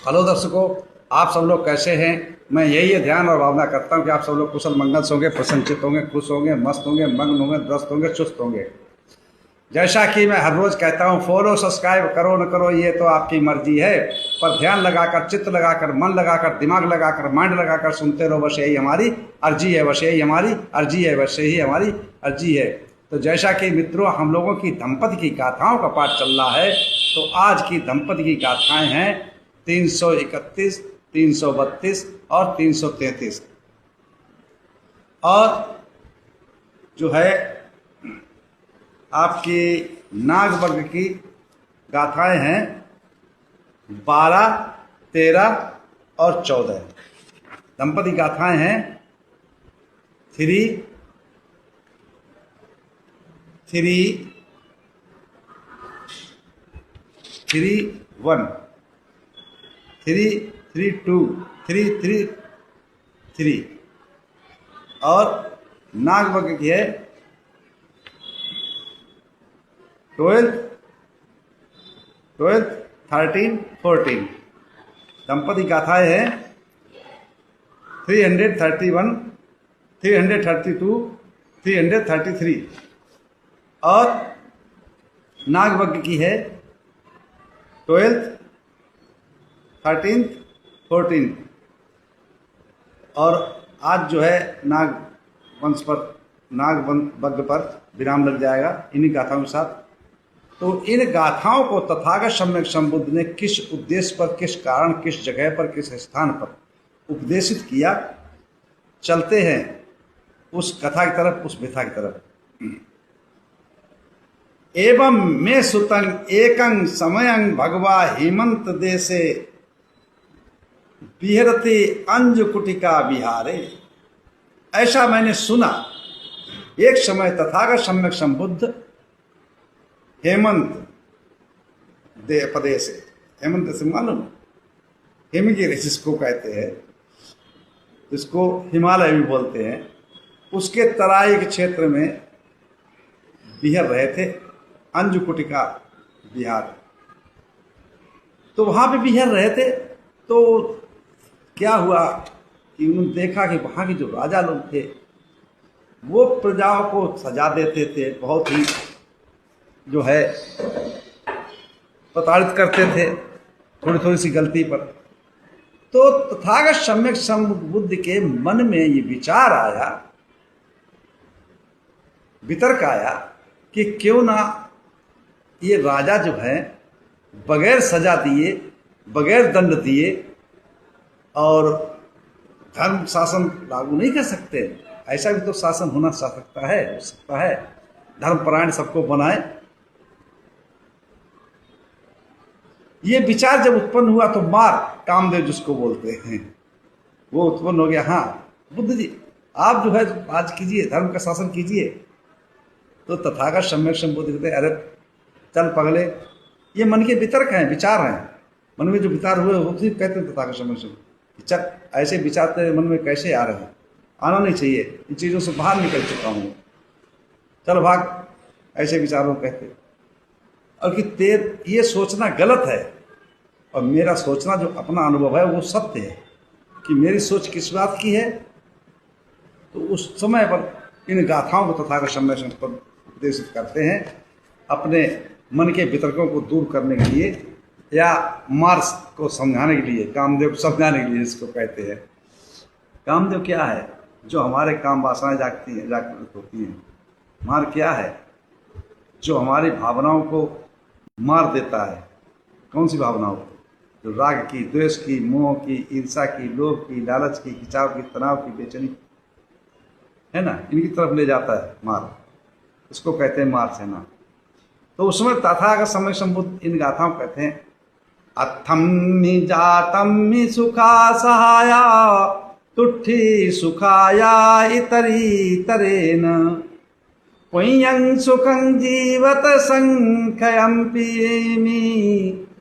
Hello दर्शकों, आप सब लोग कैसे हैं। मैं यही ध्यान और भावना करता हूं कि आप सब लोग कुशल मंगल से होंगे, प्रसन्नचित होंगे, खुश होंगे, मस्त होंगे, मग्न होंगे, त्रस्त होंगे, चुस्त होंगे। जैसा कि मैं हर रोज कहता हूं, फॉलो सब्सक्राइब करो न करो ये तो आपकी मर्जी है, पर ध्यान लगाकर, चित्त लगाकर, मन लगाकर, दिमाग लगाकर, माइंड लगाकर सुनते रहो, बस यही हमारी अर्जी है, बस यही हमारी अर्जी है, बस यही हमारी अर्जी है। तो जैसा कि मित्रों, हम लोगों की दंपति की गाथाओं का पाठ चल रहा है, तो आज की दंपति की गाथाएं हैं 331, 332 और 333। और जो है आपकी नाग वर्ग की गाथाएं हैं 12, 13 और 14। दंपति गाथाएं हैं 3, 3, 1, 3, 3, 2, 3, 3, 3। और नाग वर्ग की है 12, 13, 14। दंपति गाथाएं हैं 331, 332, 333। और नाग वर्ग की है 12, 13, 14। और आज जो है नाग वंश पर, नाग वर्ग पर विराम लग जाएगा इन्हीं गाथाओं के साथ। तो इन गाथाओं को तथागत सम्यक संबुद्ध ने किस उद्देश्य पर, किस कारण, किस जगह पर, किस स्थान पर उपदेशित किया, चलते हैं उस कथा की तरफ, उस व्यथा की तरफ। एवं मे सुतंग एकं समयं भगवा हेमंत देशे विहरते अंजकुटिका विहारे। ऐसा मैंने सुना, एक समय तथागत सम्यक संबुद्ध हेमंत प्रदेश, हेमंत से मालूम, हिमगिरी जिसको कहते हैं, जिसको हिमालय भी बोलते हैं, उसके तराई के क्षेत्र में विहर रहे थे, अंजकुटिका विहार। तो वहां पे विहर रहे थे। तो क्या हुआ कि उन्होंने देखा कि वहां के जो राजा लोग थे वो प्रजाओं को सजा देते थे, बहुत ही जो है प्रताड़ित करते थे थोड़ी थोड़ी सी गलती पर। तो तथागत सम्यक संबुद्ध के मन में ये विचार आया, वितर्क आया कि क्यों ना ये राजा जो है बगैर सजा दिए, बगैर दंड दिए और धर्म शासन लागू नहीं कर सकते। ऐसा भी तो शासन होना सकता है, हो सकता है, धर्मपरायण सबको बनाए। ये विचार जब उत्पन्न हुआ तो मार कामदेव जिसको बोलते हैं वो उत्पन्न हो गया। हाँ बुद्ध जी, आप जो है राज कीजिए, धर्म का शासन कीजिए। तो तथागत सम्यक संबुद्ध कहते, अरे चल पगले, ये मन के वितर्क हैं, विचार हैं, मन में जो विचार हुए वो भी कहते हैं तथागत सम्यक संबुद्ध। चल, ऐसे विचार तेरे मन में कैसे आ रहे हैं, आना नहीं चाहिए, इन चीज़ों से बाहर निकल चुका हूँ, चल भाग, ऐसे विचारों कहते। और कि ये सोचना गलत है और मेरा सोचना जो अपना अनुभव है वो सत्य है कि मेरी सोच किस बात की है। तो उस समय पर इन गाथाओं को तथागत सम्यक संबुद्ध उपदेशित करते हैं अपने मन के वितर्कों को दूर करने के लिए, या मार्स को समझाने के लिए, कामदेव को समझाने के लिए, जिसको कहते हैं। कामदेव क्या है? जो हमारे काम वासनाएं जागती हैं, जागृत होती हैं। मार क्या है? जो हमारी भावनाओं को मार देता है। कौन सी भावनाओं को? जो राग की, द्वेष की, मोह की, ईर्षा की, लोभ की, लालच की, खिंचाव की, तनाव की, बेचैनी है ना, इनकी तरफ ले जाता है मार। इसको कहते हैं मार सेना। तो उसमें तथागत सम्यक संबुद्ध इन गाथाओं कहते हैं, अथम्मि जातम्मि सुखा सहाया तुट्ठी सुखाया इतरी तरेन पुयं सुखं जीवत संख्यं पीमि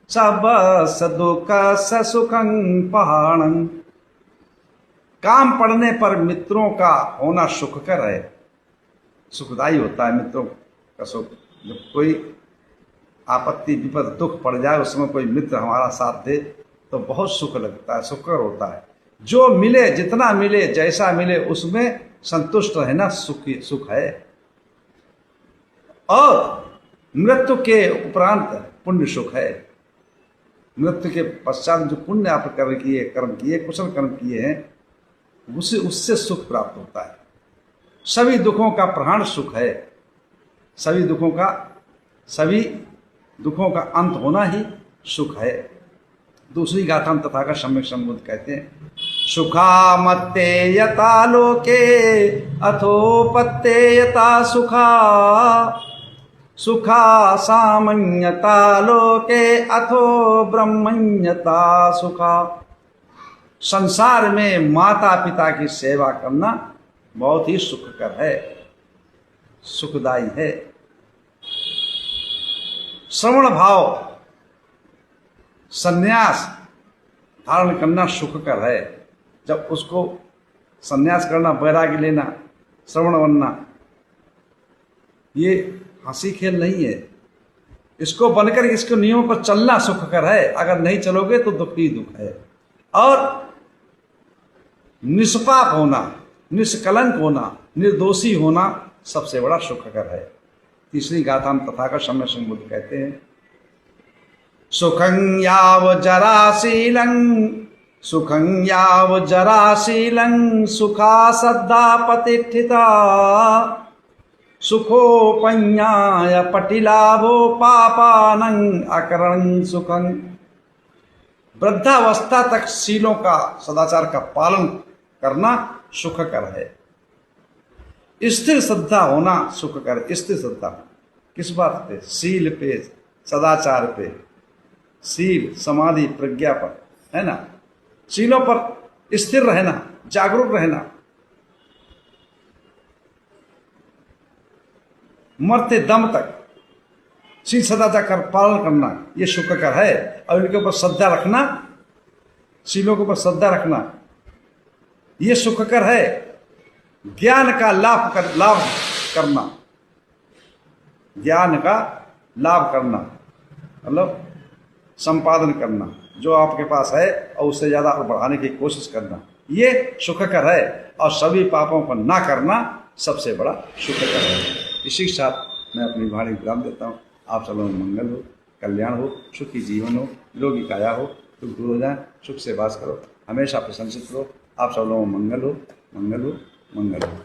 सब सदुख ससुखं पहाणं। काम पड़ने पर मित्रों का होना सुखकर है, सुखदायी होता है मित्रों का सुख। जब कोई आपत्ति विपद दुख पड़ जाए, उस समय कोई मित्र हमारा साथ दे तो बहुत सुख लगता है, सुखकर होता है। जो मिले, जितना मिले, जैसा मिले, उसमें संतुष्ट रहना सुख है। और मृत्यु के उपरांत पुण्य सुख है। मृत्यु के पश्चात जो पुण्य आप कर्म किए, कुशल कर्म किए हैं, उससे सुख प्राप्त होता है। सभी दुखों का प्रहाण सुख है। सभी दुखों का अंत होना ही सुख है। दूसरी गाथा में तथागत सम्यक संबुद्ध कहते हैं, सुखा मत्ते यथा लोके अथोपत्ते यथा सुखा, सुखा सामन्यता लोके अथो ब्रह्मण्यता सुखा। संसार में माता पिता की सेवा करना बहुत ही सुखकर है, सुखदायी है। श्रवण भाव संन्यास धारण करना सुखकर है। जब उसको संन्यास करना, वैराग्य लेना, श्रवण बनना, ये हंसी खेल नहीं है। इसको बनकर इसके नियमों पर चलना सुखकर है। अगर नहीं चलोगे तो दुख ही दुख है। और निष्पाप होना, निष्कलंक होना, निर्दोषी होना सबसे बड़ा सुखकर है। तीसरी गाथा में तथागत सम्यक संबुद्ध कहते हैं, सुखं याव जराशीलं, सुखं याव जराशीलं, सुखा सद्धा प्रतिष्ठिता, सुखोपन्याय पटिलाभो पापानं अकरणं सुखं। वृद्धावस्था तक शीलों का, सदाचार का पालन करना सुखकर है। स्थिर श्रद्धा होना सुखकर। स्थिर श्रद्धा किस बात पे? शील पे, सदाचार पे, शील समाधि प्रज्ञा पर, है ना। शीलों पर स्थिर रहना, जागरूक रहना, मरते दम तक शील सदाचार का पालन करना, ये सुखकर है। और इनके ऊपर श्रद्धा रखना, शीलों के ऊपर श्रद्धा रखना, ये सुखकर है। ज्ञान का लाभ करना, ज्ञान का लाभ करना मतलब संपादन करना, जो आपके पास है और उससे ज़्यादा और बढ़ाने की कोशिश करना, ये सुखकर है। और सभी पापों को ना करना सबसे बड़ा सुखकर है। इसी के साथ मैं अपनी वाणी विराम देता हूँ। आप सब लोगों में मंगल हो, कल्याण हो, सुखी जीवन हो, निरोगी काया हो, दुख दूर हो जाए, सुख से वास करो, हमेशा प्रशंसित रहो। आप सब लोगों में मंगल हो, मंगल हो, मंगल हो।